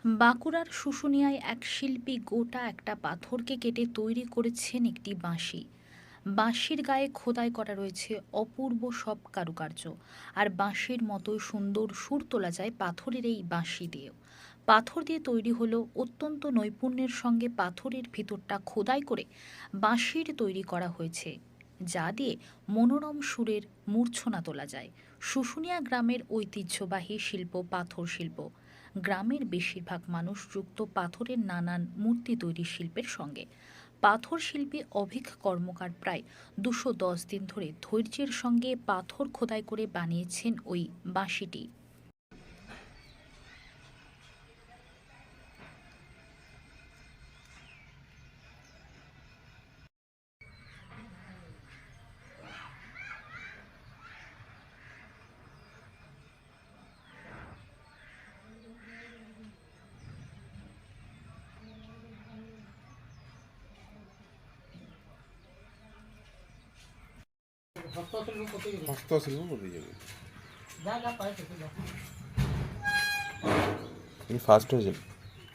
বাঁকুড়ার শুশুনিয়ায় এক শিল্পী গোটা একটা পাথরকে কেটে তৈরি করেছেন একটি বাঁশি। বাঁশির গায়ে খোদাই করা রয়েছে অপূর্ব সব কারুকার্য। আর বাঁশির মতোই সুন্দর সুর তোলা যায় পাথরের এই বাঁশি দিয়েও। পাথর দিয়ে তৈরি হলো অত্যন্ত নৈপুণ্যের সঙ্গে পাথরের ভিতরটা খোদাই করে বাঁশির তৈরি করা হয়েছে, যা দিয়ে মনোরম সুরের মূর্ছনা তোলা যায়। শুশুনিয়া গ্রামের ঐতিহ্যবাহী শিল্প পাথর শিল্প। গ্রামের বেশিরভাগ মানুষ যুক্ত পাথরের নানান মূর্তি তৈরির শিল্পের সঙ্গে। পাথর শিল্পী অভিক কর্মকার প্রায় ২১০ দিন ধরে ধৈর্যের সঙ্গে পাথর খোদাই করে বানিয়েছেন ওই বাঁশিটি। হস্তশিল্প প্রতিযোগী তিনি ফার্স্ট হয়েছেন।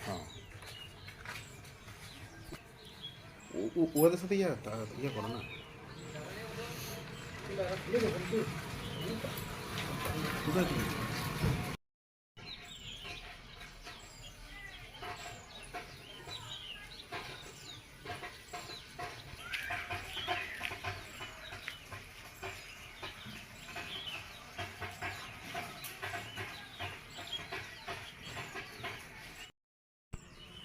হ্যাঁ ওদের সাথে ইয়ে করো না। কোথায় তুমি?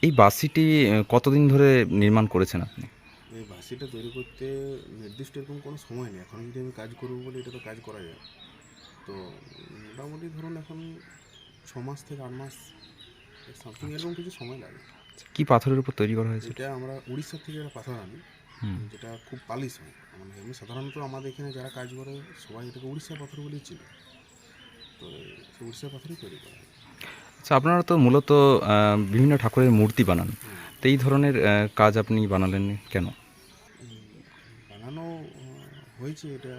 এই বাসিটি কতদিন ধরে নির্মাণ করেছেন আপনি? এই বাঁশিটা তৈরি করতে নির্দিষ্ট এরকম কোনো সময় নেই। এখন যদি আমি কাজ করবো বলে এটা তো কাজ করা যায়। তো মোটামুটি ধরুন এখন ৬ মাস থেকে ৮ মাস সামথিং এরকম কিছু সময় লাগে। কি পাথরের উপর তৈরি করা হয়েছে? এটা আমরা উড়িষ্যা থেকে একটা পাথর আনি, যেটা খুব পালিশ হয়। মানে এমনি সাধারণত আমাদের এখানে যারা কাজ করে সবাই এটাকে উড়িষ্যা পাথর বলেই চিনে। তো সেই উড়িষ্যা পাথরই তৈরি করা হয়। আচ্ছা, আপনারা তো মূলত বিভিন্ন ঠাকুরের মূর্তি বানান, তো এই ধরনের কাজ আপনি বানালেন কেন? বানানো হয়েছে এটা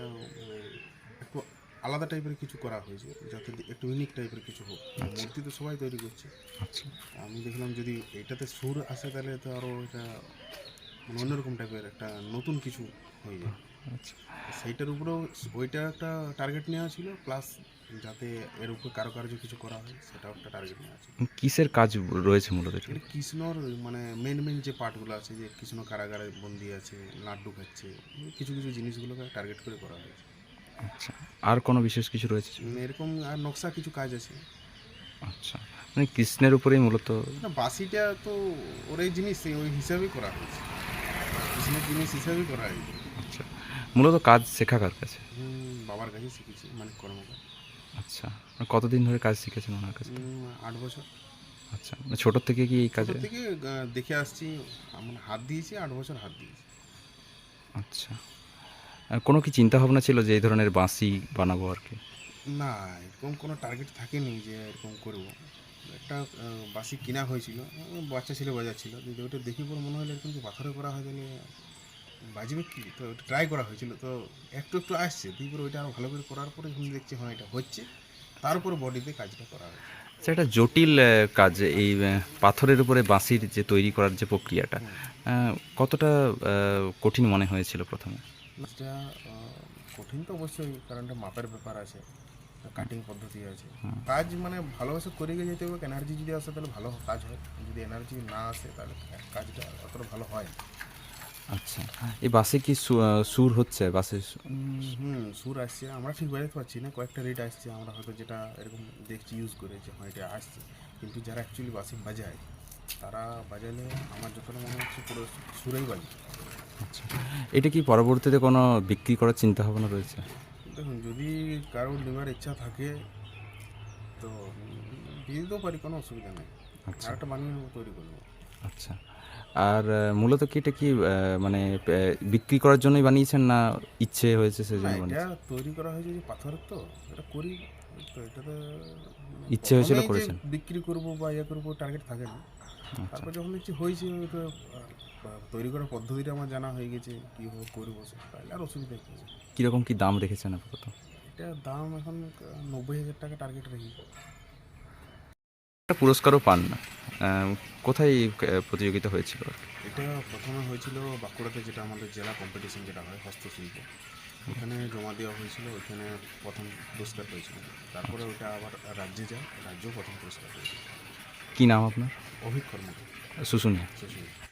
একটু আলাদা টাইপের কিছু করা হয়েছে, যাতে একটু ইউনিক টাইপের কিছু হোক। মূর্তি তো সবাই তৈরি করছে। আচ্ছা, আমি দেখলাম যদি এটাতে সুর আসে তাহলে তো আরও এটা মানে অন্যরকম টাইপের একটা নতুন কিছু হয়ে যায়। আচ্ছা। সেইটার উপরেও ওইটা একটা টার্গেট নেওয়া ছিল, প্লাস যাতে এর উপরে কারুকার্য কিছু করা হয় সেটাও একটা টার্গেট নেওয়া ছিল। কিসের কাজ রয়েছে মূলত এটা? এটা কৃষ্ণর মানে মেন যে পার্টগুলো আছে, যে কৃষ্ণ কারাগারে বন্দি আছে, লাড্ডু খাচ্ছে, কিছু কিছু জিনিসগুলোকে টার্গেট করে করা হয়েছে। আচ্ছা, আর কোনো বিশেষ কিছু রয়েছে? এরকম আর নকশা কিছু কাজ আছে। আচ্ছা, মানে কৃষ্ণের উপরেই মূলত? না, বাঁশিটা তো ওর এই জিনিস ওই হিসাবেই করা হয়েছে, কৃষ্ণের জিনিস হিসাবেই করা হয়েছে। আচ্ছা, মূলত কাজ শেখা কার কাছে? বাবার কাছে শিখেছি, মানে কর্মকার। আচ্ছা, মানে কতদিন ধরে কাজ শিখেছেন ওনার কাছ থেকে? ৮ বছর। আচ্ছা, মানে ছোটোর থেকে কি এই কাজে? ছোটো থেকে দেখে আসছি, মানে হাত দিয়েছি, ৮ বছর হাত দিয়েছি। আচ্ছা, কোনো কি চিন্তা ভাবনা ছিল যে এই ধরনের বাঁশি বানাবো আর কি? না, এরকম কোনো টার্গেট থাকেনি যে এরকম করব। একটা বাঁশি কিনা হয়েছিল, বাচ্চা ছেলে বাজাচ্ছিল, যদি ওটা দেখি পরে মনে হলো এরকম যে পাথরে করা হয় তাহলে বাজবে কি, তো ওটা ট্রাই করা হয়েছিল। তো একটু একটু আসছে, তারপরে ওইটা আরও ভালো করে করার পরে যখন দেখছি হ্যাঁ এটা হচ্ছে, তারপরে বডিতে কাজটা করা হয়েছে। আচ্ছা, এটা জটিল কাজ এই পাথরের উপরে বাঁশির যে তৈরি করার যে প্রক্রিয়াটা, কতটা কঠিন মনে হয়েছিল প্রথমে? এটা কঠিন তো অবশ্যই, কারণ এটা মাপের ব্যাপার আছে, কাটিং পদ্ধতি আছে। কাজ মানে ভালোবাসে করে গিয়ে যেতে হবে। এনার্জি যদি আসে তাহলে ভালো কাজ হয়, যদি এনার্জি না আসে তাহলে কাজটা অতটা ভালো হয় না। আচ্ছা, এই বাসে কি সুর হচ্ছে বাসে? সুর আসছে, আমরা ঠিক বাজাতে পারছি না, কয়েকটা রেট আসছে, আমরা হয়তো যেটা এরকম দেখছি ইউজ করে যে হ্যাঁ এটা আসছে, কিন্তু যারা অ্যাকচুয়ালি বাসে বাজায় তারা বাজালে আমার যতটা মনে হচ্ছে পুরো সুরেই বাজে। আচ্ছা, এটা কি পরবর্তীতে কোনো বিক্রি করার চিন্তা ভাবনা রয়েছে? দেখুন, যদি কারো নেওয়ার ইচ্ছা থাকে তো দিয়ে দিতেও পারি, কোনো অসুবিধা নেই। আচ্ছা, আর একটা বানিয়ে তৈরি করবো। আচ্ছা। আর মূলত কি এটা কি মানে বিক্রি করার জন্যই বানিয়েছেন, না ইচ্ছে হয়েছে না, সেজন্য এটা বানিয়েছেন? তৈরি করা হয়েছে যে পাথরের, তো এটা করি। তো এটাতে ইচ্ছে হয়েছিল প্রথমেই যে করেছেন? বিক্রি করবো বা ইয়ে করবো টার্গেট থাকে না। আচ্ছা, তারপর যখন দেখছি হয়েছে, ওটা তৈরি করার পদ্ধতিটা আমার জানা হয়ে গেছে, কীভাবে করবো, তাহলে আর অসুবিধা কী আছে। কীরকম কি দাম রেখেছেন আপাতত? এটার দাম এখন ৯০,০০০ টাকা টার্গেট রেখেছি। একটা পুরস্কারও পান না। কোথায় প্রতিযোগিতা হয়েছিল? এটা প্রথমে হয়েছিল বাঁকুড়াতে, যেটা আমাদের জেলা কম্পিটিশন যেটা হয় হস্তশিল্প, ওখানে জমা দেওয়া হয়েছিল, ওইখানে প্রথম পুরস্কার পেয়েছিল। তারপরে ওটা আবার রাজ্যে যায়, রাজ্যেও প্রথম পুরস্কার পেয়েছিল। কি নাম আপনার? অভিক কর্মকার, শুশুনিয়া। সুশীল।